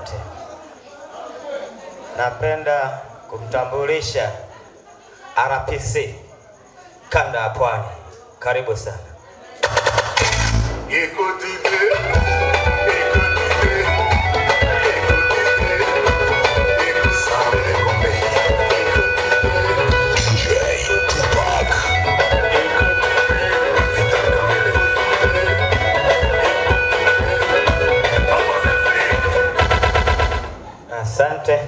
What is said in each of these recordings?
Asante. Napenda kumtambulisha RPC Kanda ya Pwani. Karibu sana. Asante.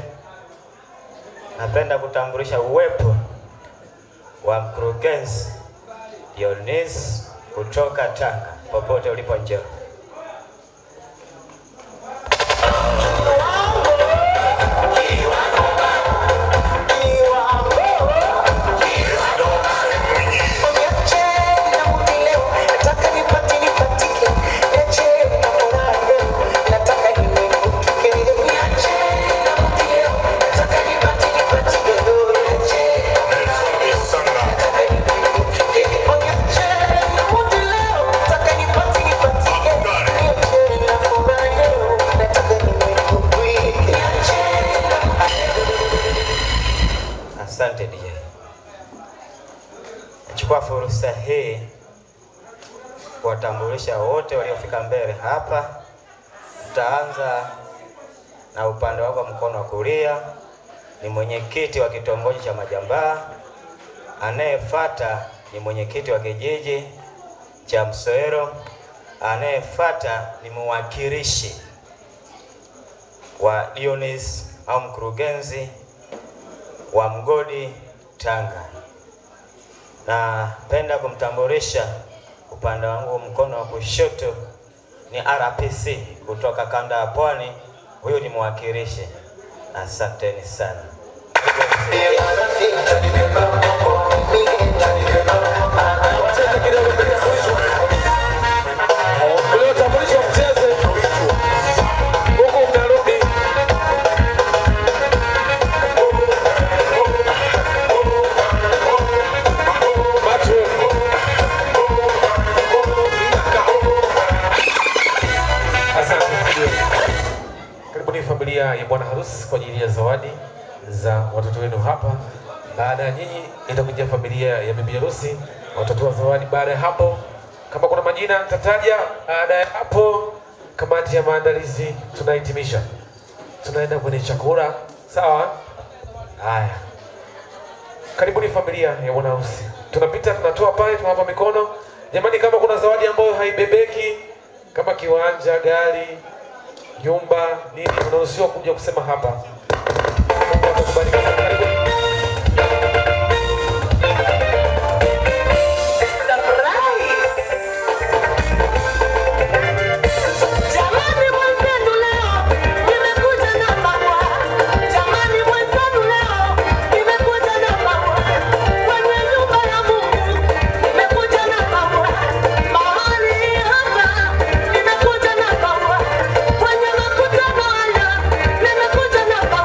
Napenda kutambulisha uwepo wa mkurugenzi Dionis kutoka Tanga. Popote ulipo njoo. Asante DJ. Nachukua fursa hii kuwatambulisha wote waliofika mbele hapa. Tutaanza na upande wako mkono wa kulia, ni mwenyekiti wa kitongoji cha Majambaa. Anayefuata ni mwenyekiti wa kijiji cha Msoero. Anayefuata ni mwakilishi wa Dionis au mkurugenzi wa mgodi Tanga. Napenda kumtambulisha upande wangu mkono wa kushoto ni RPC kutoka Kanda ya Pwani. Huyu ni mwakilishi. Asanteni sana. Familia ya bwana harusi kwa ajili ya zawadi za watoto wenu hapa. Baada ya nyinyi itakuja familia ya bibi harusi, watatoa zawadi. Baada ya hapo, kama kuna majina nitataja. Baada ya hapo, kamati ya maandalizi tunahitimisha, tunaenda kwenye chakula. Sawa? Haya, karibuni familia ya bwana harusi. Tunapita, tunatoa pale, tunawapa mikono. Jamani, kama kuna zawadi ambayo haibebeki kama kiwanja, gari, nyumba, nini, unaruhusiwa kuja kusema hapa. Mungu akubariki. Nimekuja na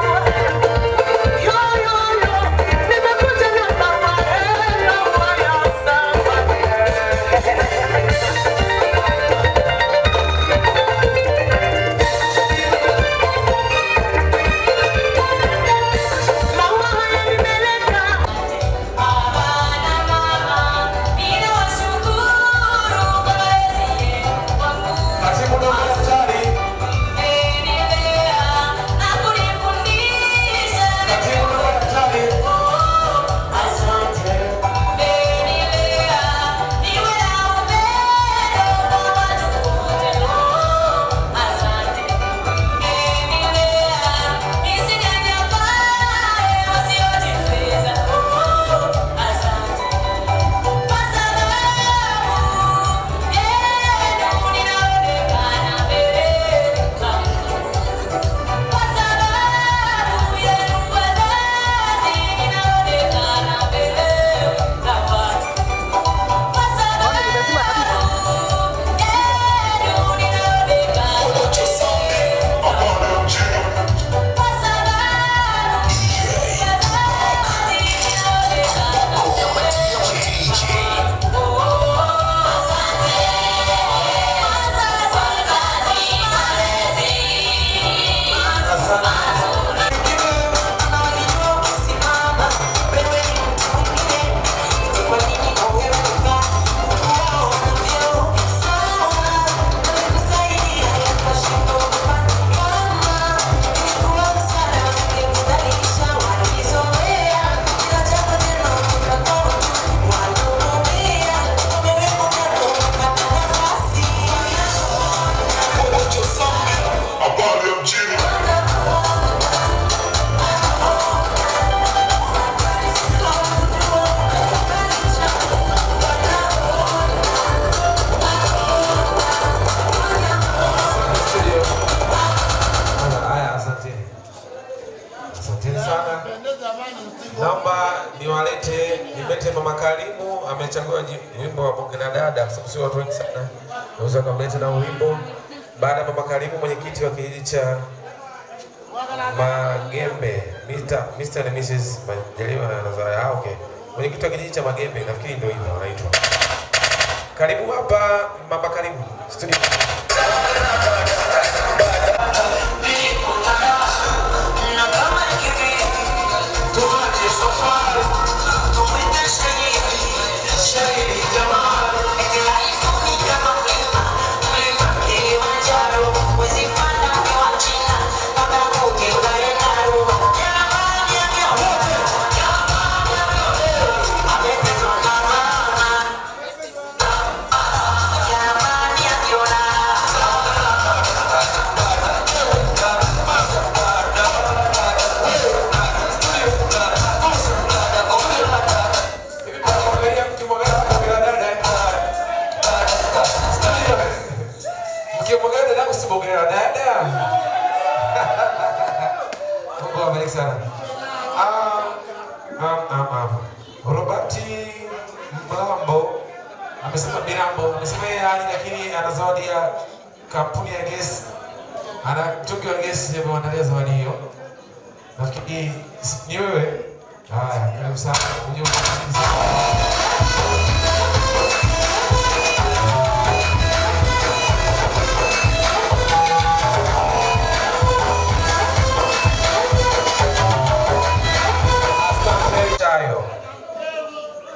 Bete Mama Karimu amechagua wimbo wa Bonge la Dada, kwa sababu sio watu wengi sana naweza kumleta na wimbo. Baada ya Mama Karimu, mwenyekiti wa kijiji cha Magembe, Mr. and Mrs. Majaliwa na Nazara. Okay. Mwenyekiti wa kijiji cha Magembe, nafikiri ndio hivyo wanaitwa. Karibu hapa Mama Karimu studio. Robati Mlambo amesema Birambo amesema yeye hali, lakini ana zawadi ya kampuni ya gesi, ana mtungi wa gesi ameandalia zawadi hiyo. Nafikiri ni wewe. Haya, karibu sana.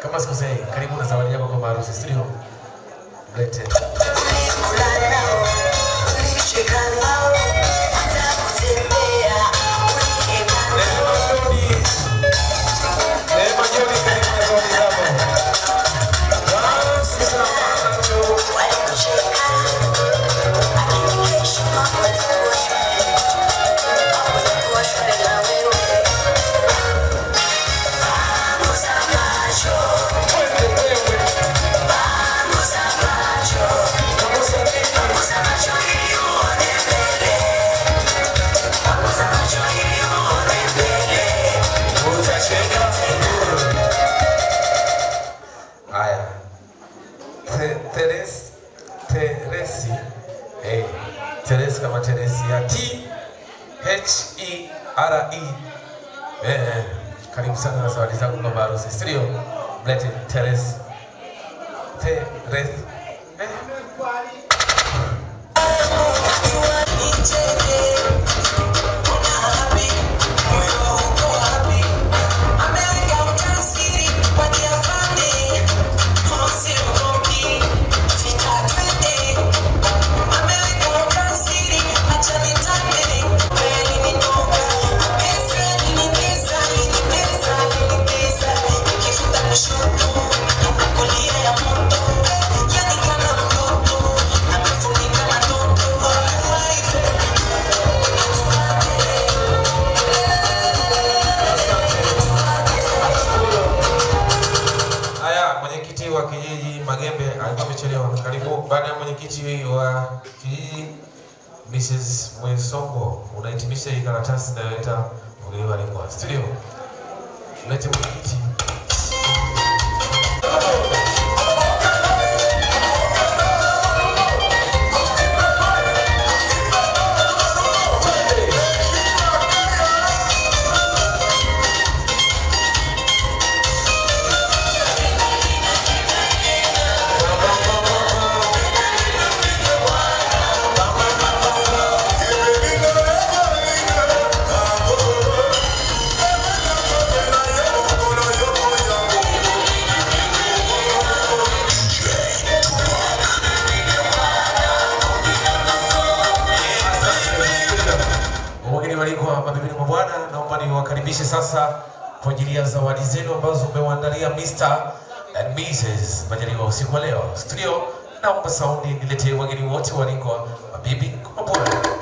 Kama sikosei, karibu na zawadi yako kwa harusi studio. Lete. Teresi kama Teresi ya T-H-E-R-E. Karibu sana na zawadi zangu kwa harusi studio. Mlete Teresi. Teresi. Magembe alikuwa amechelewa. Karibu. Baada ya mwenyekiti wa kijiji Mrs. Mwesongo, unahitimisha hii karatasi na leta mgeni wale kwa studio. Lete mwenyekiti. Mabibi na mabwana, naomba niwakaribishe sasa kwa ajili ya zawadi zenu ambazo umewaandalia Mr. and Mrs. Majaliwa usiku wa leo. Studio, naomba saundi niletee wageni wote walikwa, mabibi na mabwana.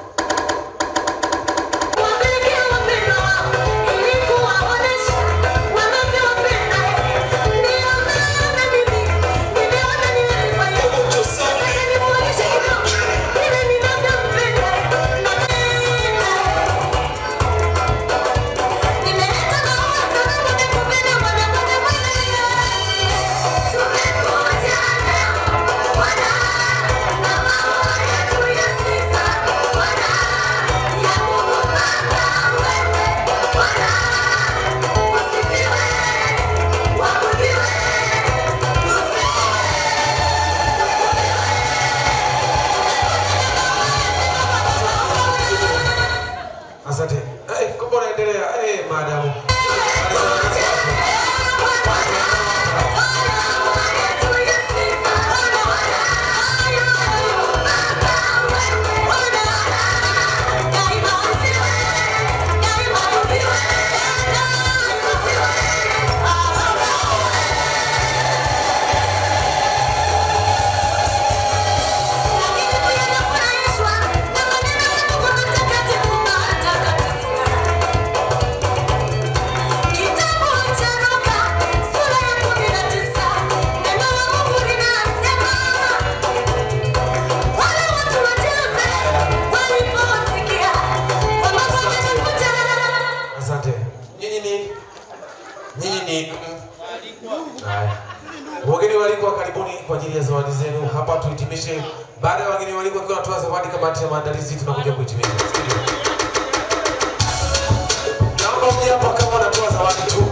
Haya. Wageni waliko karibuni kwa ajili ya zawadi zenu. Hapa tuhitimishe. Baada ya wageni waliko kwa kutoa zawadi, kamati ya maandalizi tunakuja kuhitimisha. Naomba mje hapa kama unatoa zawadi tu.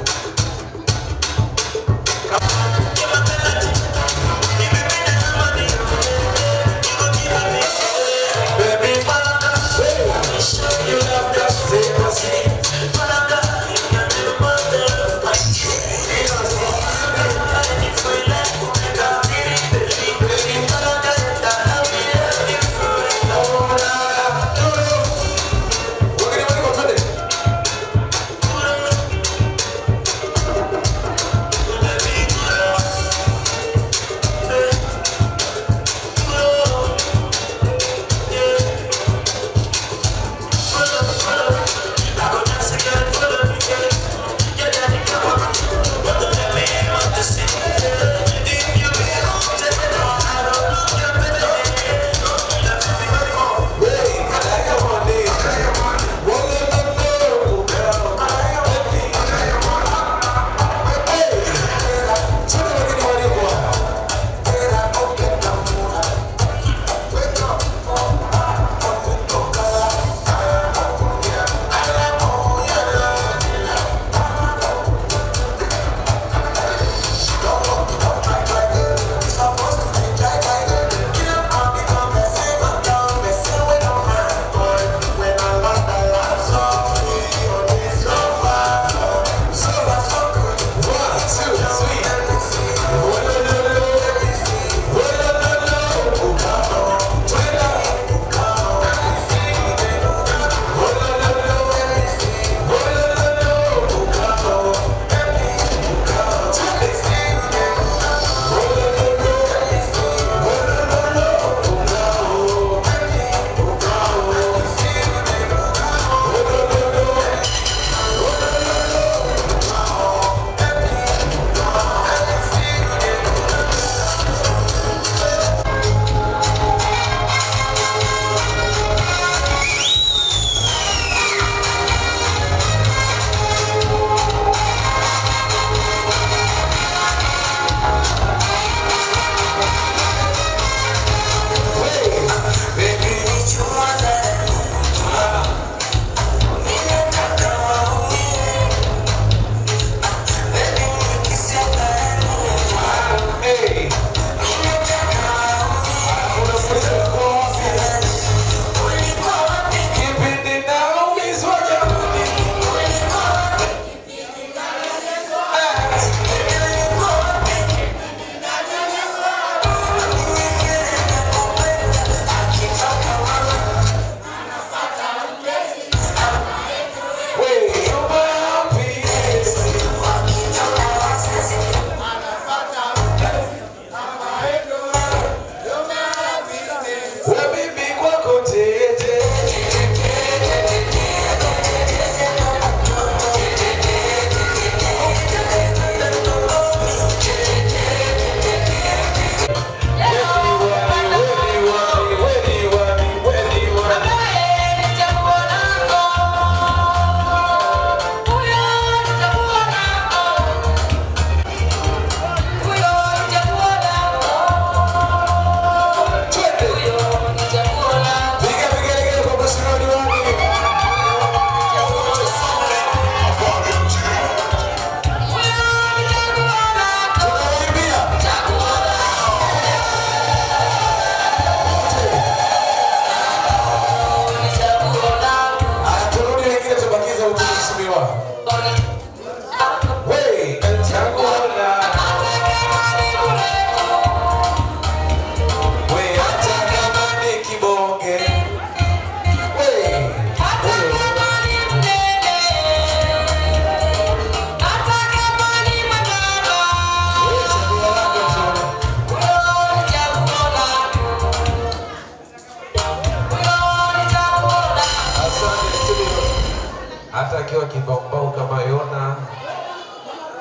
hata akiwa kibao kama Yona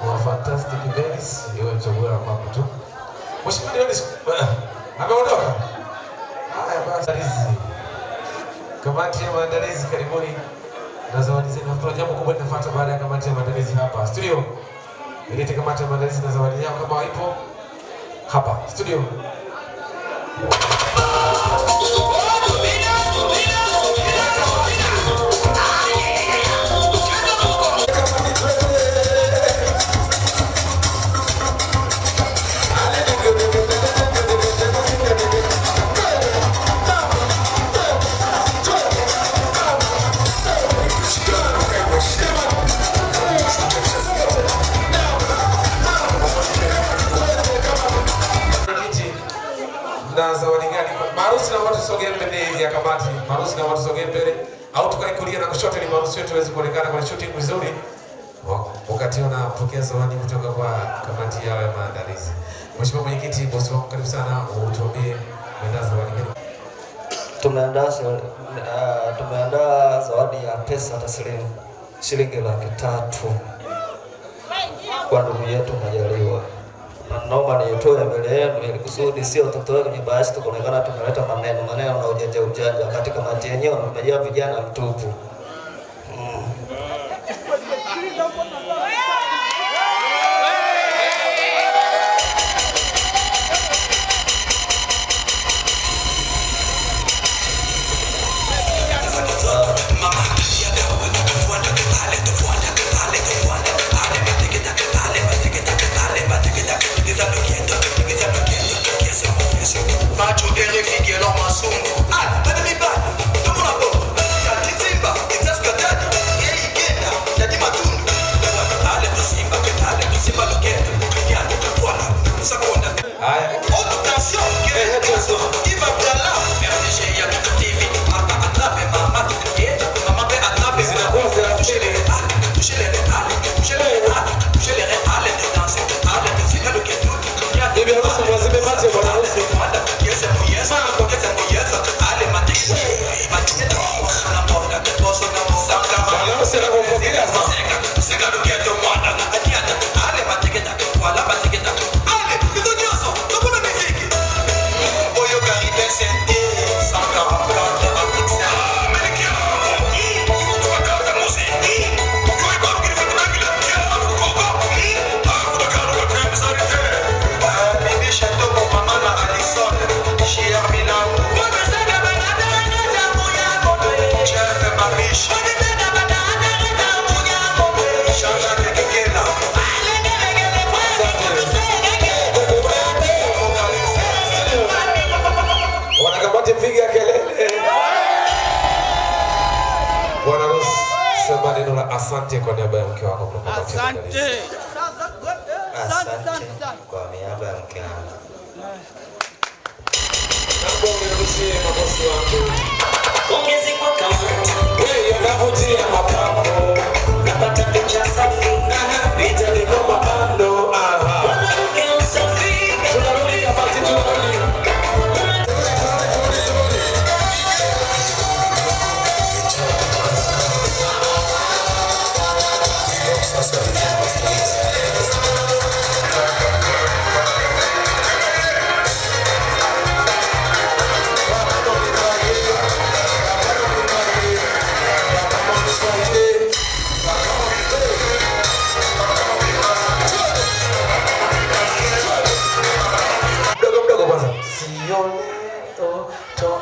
wa Fantastic Babies, yeye mchagua hapo tu. Mheshimiwa Dionis ameondoka. Haya basi, kamati ya maandalizi karibuni na zawadi zenu. Tuna jambo kubwa linafuata baada ya kamati ya maandalizi hapa studio. Ilete kamati ya maandalizi na zawadi yao kama waipo hapa studio. Na zawadi gani? Marusi na watu sogea mbele ya kamati. Marusi na watu sogea mbele au tukae kulia na kushoto ili marusi wetu waweze kuonekana kwa shooting vizuri. Wakati wanapokea zawadi kutoka kwa kamati yao ya maandalizi. Mheshimiwa Mwenyekiti, bosi wangu karibu sana, utuambie umeandaa zawadi gani? Tumeandaa zawadi ya pesa taslimu shilingi 300,000 kwa ndugu yetu Majaliwa. Naomba niitoe mbele yenu ili kusudi sio tutoe kwenye bahasha tukaonekana tumeleta maneno na ujanja katika kamati yenyewe tumejaa vijana mtupu. Asante kwa niaba ya mke wako. Asante kwa niaba ya mke wangu. Naomba uniruhusie mabosi wangu. Ongezi kwa kamati. Wewe unavutia mapambo. Napata picha safi. Vita ni kama bando. Mwanamke usafi. Tunarudi kamati, tunarudi.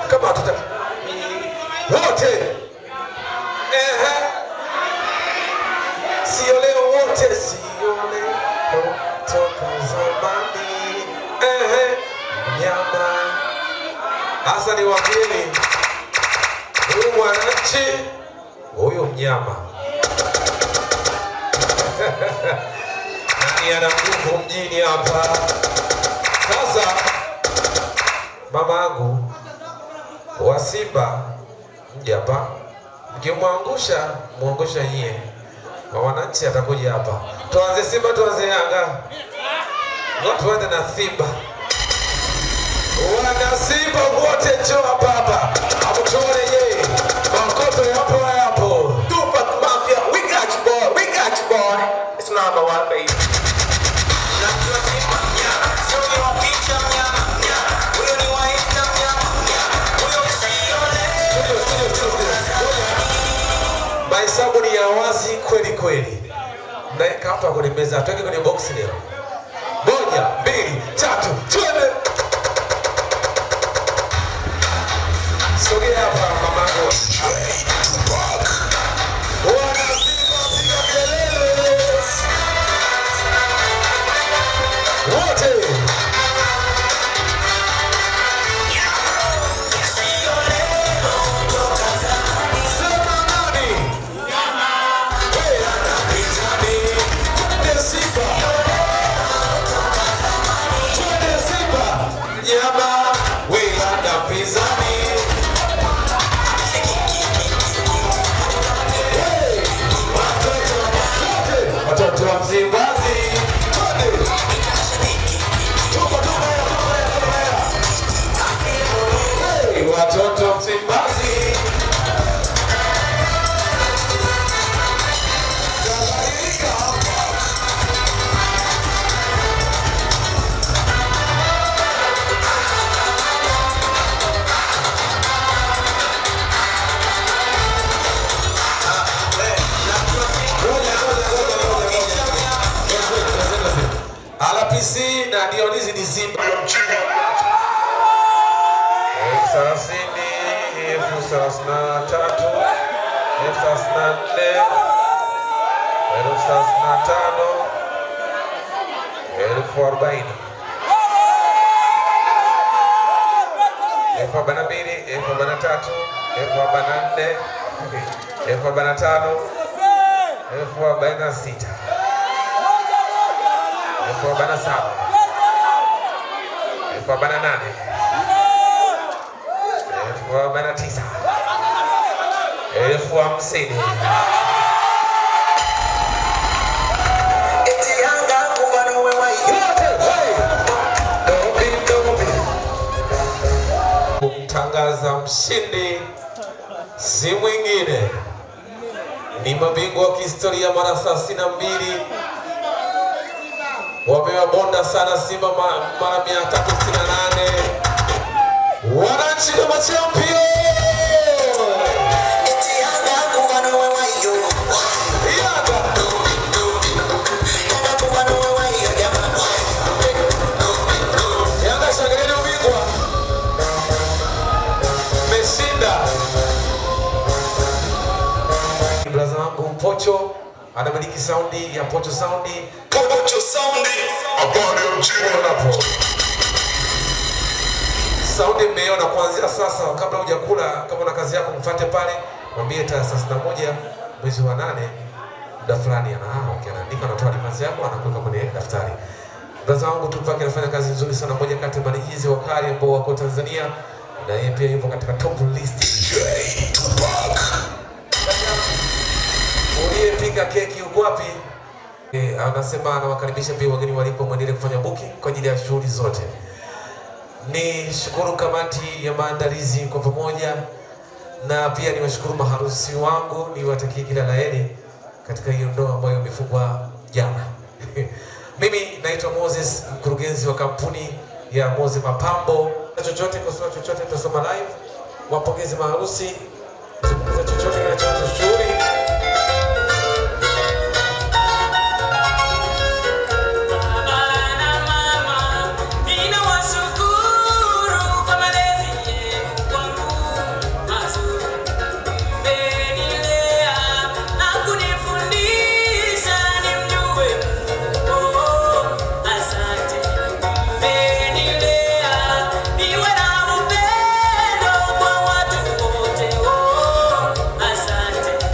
Kama hatuta wote sio leo wote, sio leo toka zamani nyama hasa ni wageni. Huyu mwananchi, huyu mnyama nani ana nguvu mjini hapa sasa? Mama yangu wa Simba mje hapa, mkimwangusha muangusha nyie. Kwa wananchi atakuja hapa. Tuanze Simba, tuanze Yanga. Ngoja tuanze na Simba. Wana Simba wote njoo hapa. Amtuone yeye. Makoto yapo hapo. Tupac Mafia, we got you boy, we got you boy. It's number one baby. Mahesabu ni ya wazi kweli kweli. mnaeka hapa kwenye meza, atoke kwenye box leo. 1, 2, 3, twende. Sogea hapa mamangu. Wanazima piga kelele. Wote. Watoto Msimbazi. RPC na Dionisi ni Simba. 30, 33, 34, 35, 50. Kumtangaza mshindi si mwingine ni mabingwa wa kihistoria mara 32 wamewabonda sana Simba mara 368 wananchi kama champion. Braza wangu Pocho anamiliki saundi ya Pocho Soundi. Pocho Soundi abone mjini hapo. Saundi mmeona kuanzia sasa, kabla hujakula, kama una kazi yako mfuate pale, mwambie tarehe 31 mwezi wa 8 muda fulani anaandika, anatoa advance yako, anakuweka kwenye daftari. Braza wangu Tupac anafanya kazi nzuri sana, moja kati ya manager wakali ambao wako Tanzania, na yeye pia yupo katika top list. Tupac uliyepika keki uko wapi? Anasema anawakaribisha pia wageni walipo muendelee kufanya booking kwa ajili ya shughuli zote. Ni shukuru kamati ya maandalizi kwa pamoja, na pia niwashukuru maharusi wangu, niwatakie kila la heri katika hiyo ndoa ambayo imefungwa jana. Mimi naitwa Moses, mkurugenzi wa kampuni ya Moses Mapambo. Chochote kwa chochote tutasoma live. Wapongeze maharusi. Chochote kinachohusu shughuli. Asante.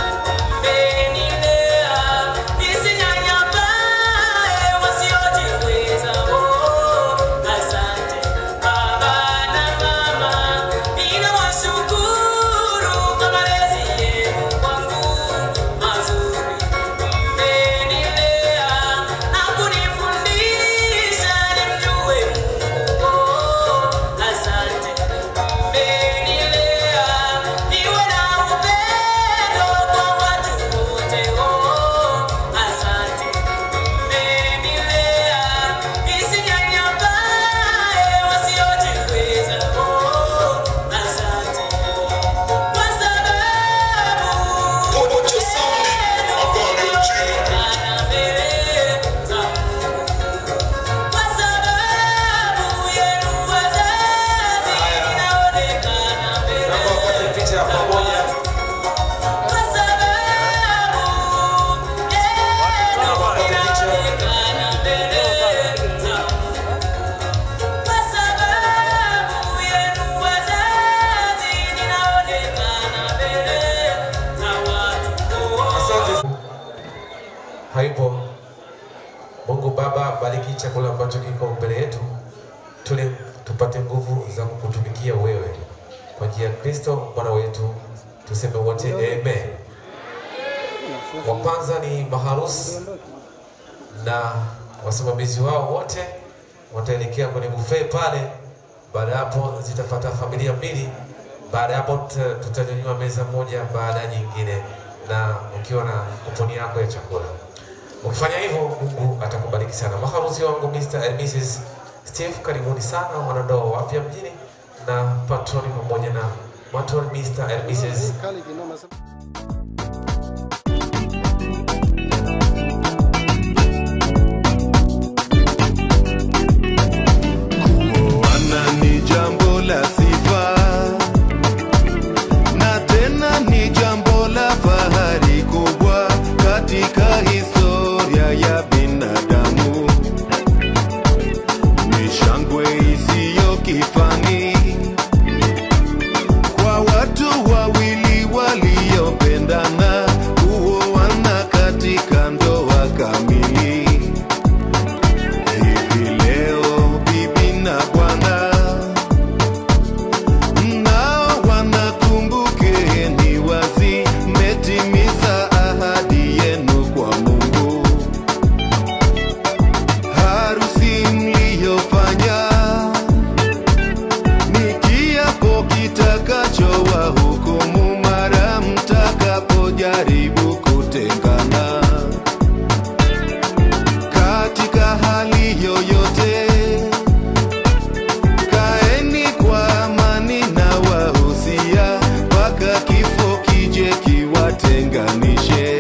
mbele yetu, tupate nguvu za kukutumikia wewe kwa njia ya Kristo Bwana wetu. Tuseme wote amen. Wa kwanza ni maharusi na wasimamizi wao wote wataelekea kwenye buffet pale. Baada hapo zitafuata familia mbili. Baada hapo tutanyanyua meza moja baada ya nyingine, na ukiwa na kuponi yako ya chakula. Ukifanya hivyo Mungu atakubariki sana. Maharusi wangu Mr. and Mrs. Steve, karibuni sana wanandoa wapya mjini, na patroni pamoja na matron Mr. and Mrs. Kuoana ni jambo la sifa, na tena ni jambo la fahari kubwa katika historia ya binadamu. Ni shangwe isiyo kifani kwa watu wawili waliopendana kuoana katika ndoa kamili. Hivi leo bibi na bwana mnao wanakumbukeni wazi, mmetimiza ahadi yenu kwa Mungu. Harusi mliyofanya ni kiapo kitakachowahukumu mara mtakapojaribu kutengana. Katika hali yoyote, kaeni kwa amani na wahusia mpaka kifo kije kiwatenganishe.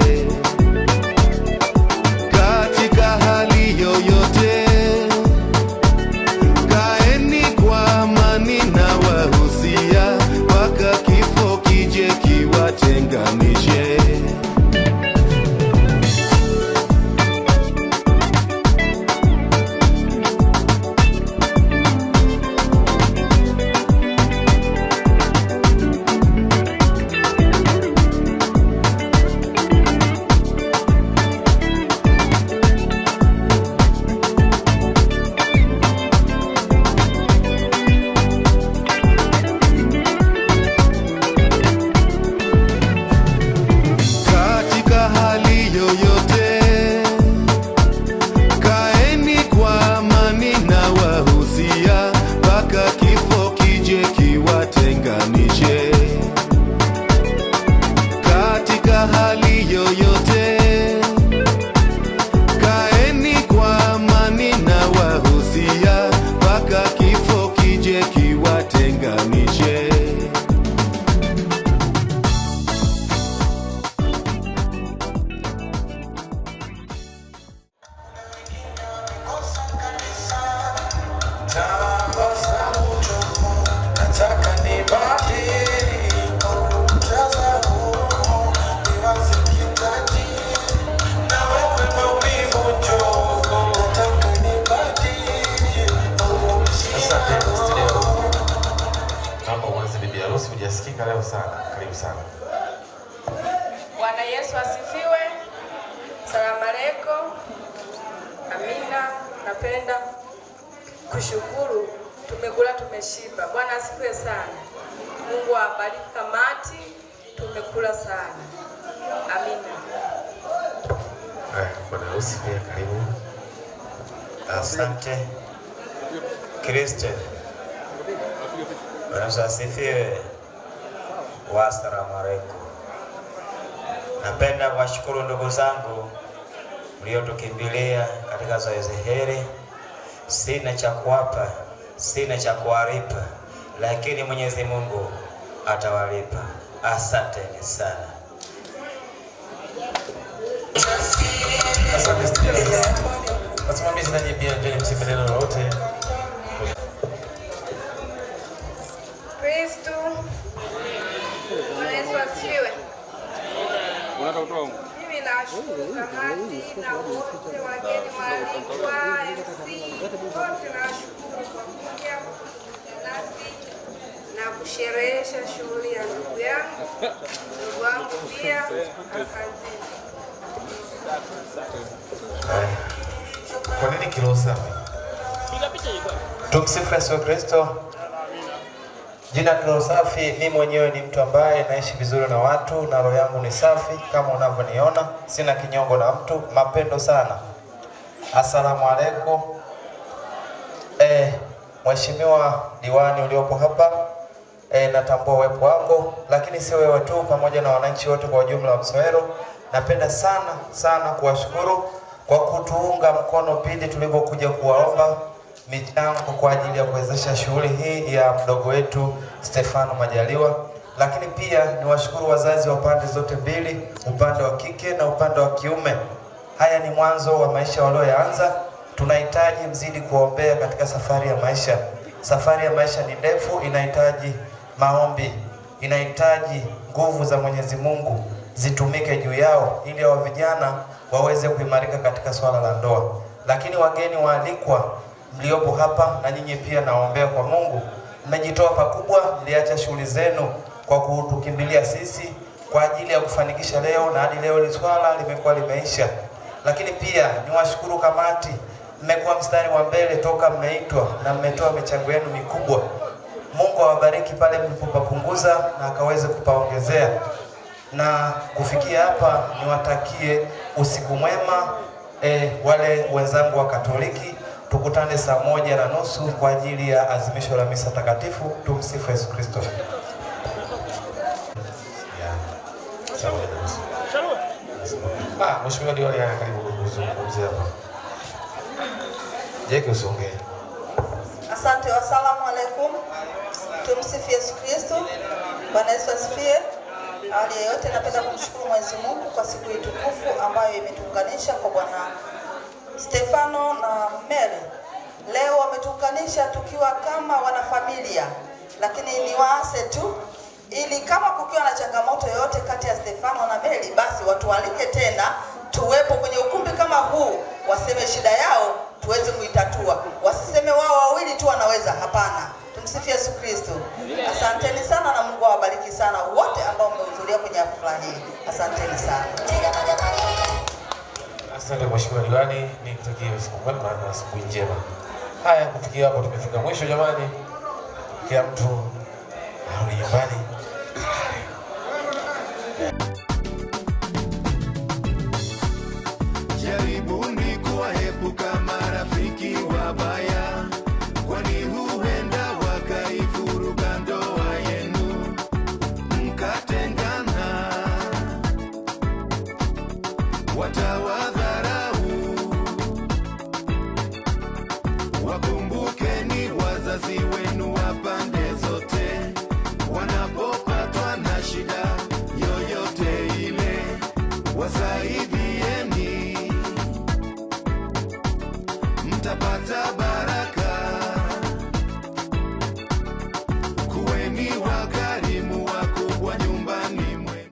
Katika hali yoyote, kaeni kwa amani na wahusia mpaka kifo kije kiwatenganishe. Katika hali yoyote, kaeni kwa amani na wahusia mpaka kifo kije kiwatenganishe. Katika hali yoyote, kaeni kwa amani na wahusia mpaka kifo kije kiwatenganishe. Naomba uanze bibi harusi, hujasikika leo sana. Karibu sana. Bwana Yesu asifiwe. Salamu alaykum. Amina. Napenda kushukuru tumekula tumeshiba. Bwana asifiwe sana. Mungu awabariki kamati, tumekula sana. Amina. Bwana harusi pia karibu. Asante Kristo. Bwana asifiwe. Wassalamu alaikum. Napenda kuwashukuru ndugu zangu mliotukimbilia katika zoezi hili. Sina cha kuwapa, sina cha kuwalipa, lakini Mwenyezi Mungu atawalipa. Asanteni sana. Asante studio. Wasimamizi nanyi pia njoni mseme neno lolote. Kristo. Bwana Yesu asifiwe. Mimi nashukuru kamati na wote wageni waalikwa, MC wote nashukuru kwa kuja nasi na kusherehesha shughuli ya ndugu yangu, ndugu wangu pia. Asante. Kwa nini kilo safi? Tumsifu Yesu Kristo. Jina ni safi. Mimi mwenyewe ni mtu ambaye naishi vizuri na watu na roho yangu ni safi kama unavyoniona. Sina kinyongo na mtu, mapendo sana. Asalamu alaykum. Mheshimiwa diwani uliopo hapa, natambua uwepo wako, lakini si wewe tu, pamoja na wananchi wote kwa ujumla wa Msowero. Napenda sana kuwashukuru kwa kutuunga mkono pindi tulipokuja kuwaomba michango kwa ajili ya kuwezesha shughuli hii ya mdogo wetu Stefano Majaliwa. Lakini pia niwashukuru wazazi wa pande zote mbili, upande wa kike na upande wa kiume. Haya ni mwanzo wa maisha walioanza. Tunahitaji mzidi kuombea katika safari ya maisha. Safari ya maisha ni ndefu, inahitaji maombi, inahitaji nguvu za Mwenyezi Mungu zitumike juu yao ili hao vijana waweze kuimarika katika swala la ndoa. Lakini wageni waalikwa mliopo hapa, na nyinyi pia naombea kwa Mungu, mmejitoa pakubwa, mliacha shughuli zenu kwa kutukimbilia sisi kwa ajili ya kufanikisha leo, na hadi leo swala limekuwa limeisha. Lakini pia niwashukuru kamati, mmekuwa mstari wa mbele toka mmeitwa na mmetoa michango yenu mikubwa. Mungu awabariki pale mlipopapunguza na akaweze kupaongezea. Na kufikia hapa niwatakie usiku mwema. Wale wenzangu wa Katoliki, tukutane 1:30 kwa ajili ya azimisho la misa takatifu. Tumsifu Yesu Kristo. Mheshimiwa diwani, karibu kuzungumzia hapa. Jeke usongee. Asante. Wasalamu alaikum. Tumsifu Yesu Kristo. Bwana Yesu asifiwe. Awali ya yote napenda kumshukuru Mwenyezi Mungu kwa siku hii tukufu ambayo imetuunganisha kwa Bwana Stefano na Mary. Leo wametuunganisha tukiwa kama wanafamilia, lakini ni waase tu ili kama kukiwa na changamoto yoyote kati ya Stefano na Mary, basi watualike tena tuwepo kwenye ukumbi kama huu, waseme shida yao tuweze kuitatua. Wasiseme wao wawili tu wanaweza, hapana. Tumsifu Yesu Kristo. Asanteni sana na Mungu awabariki sana wote ambao mmehudhuria kwenye hafla hii. Asanteni sana. Asante Mheshimiwa diwani, nikutakie siku mwema na siku njema. Haya, kufikia hapo tumefika mwisho jamani. Kila mtu arudi nyumbani.